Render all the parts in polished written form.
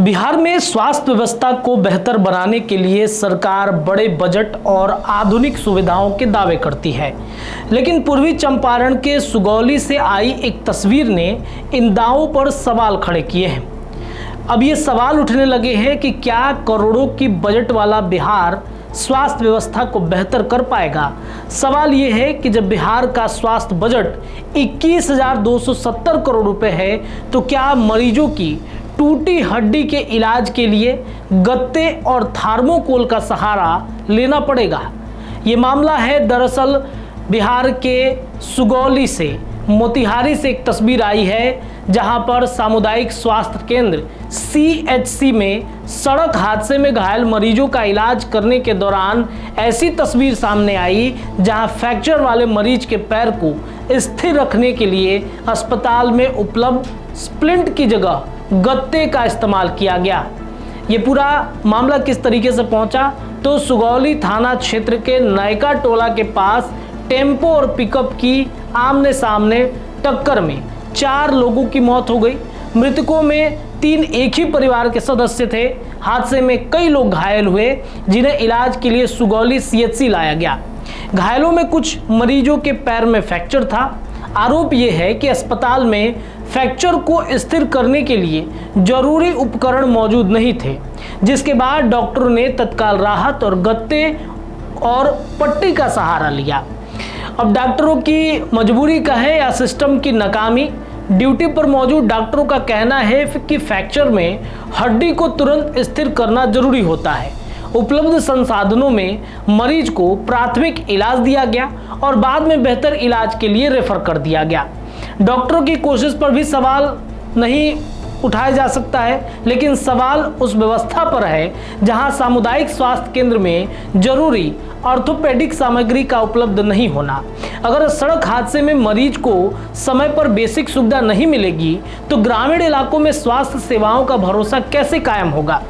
बिहार में स्वास्थ्य व्यवस्था को बेहतर बनाने के लिए सरकार बड़े बजट और आधुनिक सुविधाओं के दावे करती है, लेकिन पूर्वी चंपारण के सुगौली से आई एक तस्वीर ने इन दावों पर सवाल खड़े किए हैं। अब ये सवाल उठने लगे हैं कि क्या करोड़ों की बजट वाला बिहार स्वास्थ्य व्यवस्था को बेहतर कर पाएगा। सवाल ये है कि जब बिहार का स्वास्थ्य बजट 21,270 करोड़ रुपए है, तो क्या मरीजों की टूटी हड्डी के इलाज के लिए गत्ते और थार्मोकोल का सहारा लेना पड़ेगा। ये मामला है दरअसल बिहार के सुगौली से, मोतिहारी से एक तस्वीर आई है जहां पर सामुदायिक स्वास्थ्य केंद्र CHC में सड़क हादसे में घायल मरीजों का इलाज करने के दौरान ऐसी तस्वीर सामने आई जहां फ्रैक्चर वाले मरीज के पैर को स्थिर रखने के लिए अस्पताल में उपलब्ध स्प्लिंट की जगह गत्ते का इस्तेमाल किया गया। ये पूरा मामला किस तरीके से पहुंचा, तो सुगौली थाना क्षेत्र के नायका टोला के पास टेम्पो और पिकअप की आमने सामने टक्कर में 4 लोगों की मौत हो गई। मृतकों में 3 एक ही परिवार के सदस्य थे। हादसे में कई लोग घायल हुए, जिन्हें इलाज के लिए सुगौली CHC लाया गया। घायलों में कुछ मरीजों के पैर में फ्रैक्चर था। आरोप यह है कि अस्पताल में फ्रैक्चर को स्थिर करने के लिए जरूरी उपकरण मौजूद नहीं थे, जिसके बाद डॉक्टरों ने तत्काल राहत और गत्ते और पट्टी का सहारा लिया। अब डॉक्टरों की मजबूरी का है या सिस्टम की नाकामी। ड्यूटी पर मौजूद डॉक्टरों का कहना है कि फ्रैक्चर में हड्डी को तुरंत स्थिर करना जरूरी होता है। उपलब्ध संसाधनों में मरीज को प्राथमिक इलाज दिया गया और बाद में बेहतर इलाज के लिए रेफर कर दिया गया। डॉक्टरों की कोशिश पर भी सवाल नहीं उठाया जा सकता है, लेकिन सवाल उस व्यवस्था पर है जहां सामुदायिक स्वास्थ्य केंद्र में जरूरी ऑर्थोपेडिक सामग्री का उपलब्ध नहीं होना। अगर सड़क हादसे में मरीज को समय पर बेसिक सुविधा नहीं मिलेगी, तो ग्रामीण इलाकों में स्वास्थ्य सेवाओं का भरोसा कैसे कायम होगा।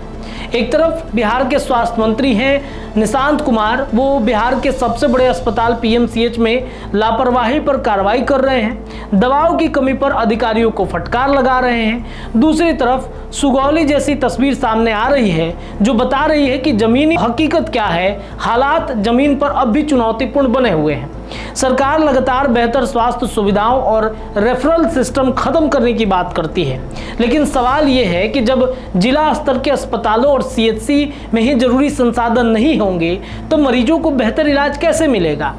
एक तरफ बिहार के स्वास्थ्य मंत्री हैं निशांत कुमार, वो बिहार के सबसे बड़े अस्पताल PMCH में लापरवाही पर कार्रवाई कर रहे हैं, दवाओं की कमी पर अधिकारियों को फटकार लगा रहे हैं। दूसरी तरफ सुगौली जैसी तस्वीर सामने आ रही है जो बता रही है कि जमीनी हकीकत क्या है। हालात जमीन पर अब भी चुनौतीपूर्ण बने हुए हैं। सरकार लगातार बेहतर स्वास्थ्य सुविधाओं और रेफरल सिस्टम खत्म करने की बात करती है, लेकिन सवाल यह है कि जब जिला स्तर के अस्पतालों और CHC में ही जरूरी संसाधन नहीं होंगे, तो मरीजों को बेहतर इलाज कैसे मिलेगा।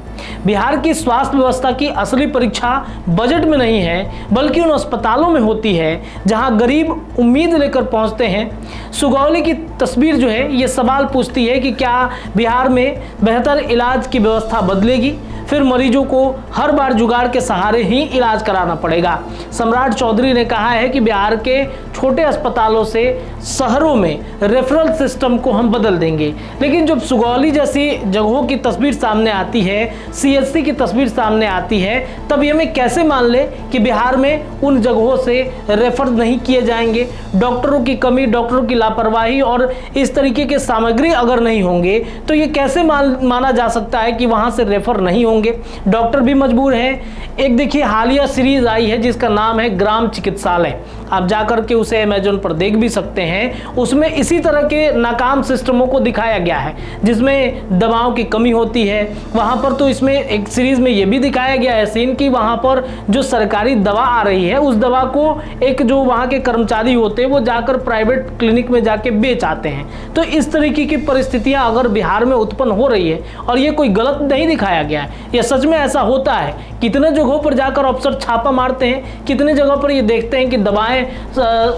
बिहार की स्वास्थ्य व्यवस्था की असली परीक्षा बजट में नहीं है, बल्कि उन अस्पतालों में होती है जहां गरीब उम्मीद लेकर पहुंचते हैं। सुगौली की तस्वीर जो है ये सवाल पूछती है कि क्या बिहार में बेहतर इलाज की व्यवस्था बदलेगी, फिर मरीजों को हर बार जुगाड़ के सहारे ही इलाज कराना पड़ेगा। सम्राट चौधरी ने कहा है कि बिहार के छोटे अस्पतालों से शहरों में रेफरल सिस्टम को हम बदल देंगे, लेकिन जब सुगौली जैसी जगहों की तस्वीर सामने आती है, CHC की तस्वीर सामने आती है, तब ये हमें कैसे मान ले कि बिहार में उन जगहों से रेफर नहीं किए जाएंगे। डॉक्टरों की कमी, डॉक्टरों की लापरवाही और इस तरीके के सामग्री अगर नहीं होंगे, तो ये कैसे माना जा सकता है कि वहां से रेफर नहीं होंगे। डॉक्टर भी मजबूर हैं। एक देखिए हालिया सीरीज आई है जिसका नाम है ग्राम चिकित्सालय, आप जाकर के उसे Amazon पर देख भी सकते हैं। उसमें इसी तरह के नाकाम सिस्टमों को दिखाया गया है जिसमें दवाओं की कमी होती है। वहां पर तो इसमें एक सीरीज में यह भी दिखाया गया है सीन कि वहां पर जो सरकारी दवा आ रही है, उस दवा को एक जो वहां के कर्मचारी होते हैं वो जाकर प्राइवेट क्लिनिक में जाके बेच आते हैं। तो इस तरीके की परिस्थितियां अगर बिहार में उत्पन्न हो रही है, और ये कोई गलत नहीं दिखाया गया है, यह सच में ऐसा होता है। कितने जगहों पर जाकर अफसर छापा मारते हैं, कितने जगह पर ये देखते हैं कि दवाएं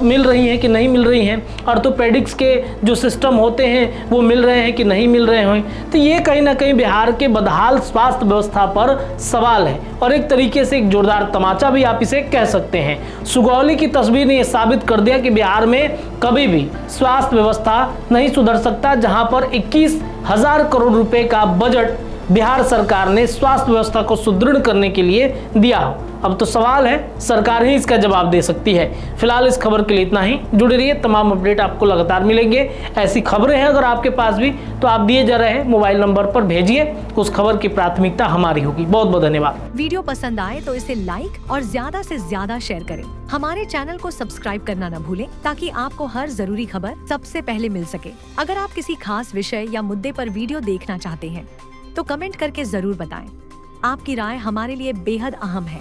मिल रही हैं कि नहीं मिल रही हैं, ऑर्थोपेडिक्स के जो सिस्टम होते हैं वो मिल रहे हैं कि नहीं मिल रहे हैं। तो ये कहीं ना कहीं बिहार के बदहाल स्वास्थ्य व्यवस्था पर सवाल है, और एक तरीके से एक जोरदार तमाचा भी आप इसे कह सकते हैं। सुगौली की तस्वीर ने यह साबित कर दिया कि बिहार में कभी भी स्वास्थ्य व्यवस्था नहीं सुधर सकता, जहां पर 21,000 करोड़ रुपए का बजट बिहार सरकार ने स्वास्थ्य व्यवस्था को सुदृढ़ करने के लिए दिया हो। अब तो सवाल है, सरकार ही इसका जवाब दे सकती है। फिलहाल इस खबर के लिए इतना ही। जुड़े रहिए, तमाम अपडेट आपको लगातार मिलेंगे। ऐसी खबरें हैं अगर आपके पास भी, तो आप दिए जा रहे मोबाइल नंबर पर भेजिए, उस खबर की प्राथमिकता हमारी होगी। बहुत बहुत धन्यवाद। वीडियो पसंद आए तो इसे लाइक और ज्यादा से ज्यादा शेयर करें। हमारे चैनल को सब्सक्राइब करना न भूलें ताकि आपको हर जरूरी खबर सबसे पहले मिल सके। अगर आप किसी खास विषय या मुद्दे पर वीडियो देखना चाहते हैं तो कमेंट करके जरूर बताएं। आपकी राय हमारे लिए बेहद अहम है।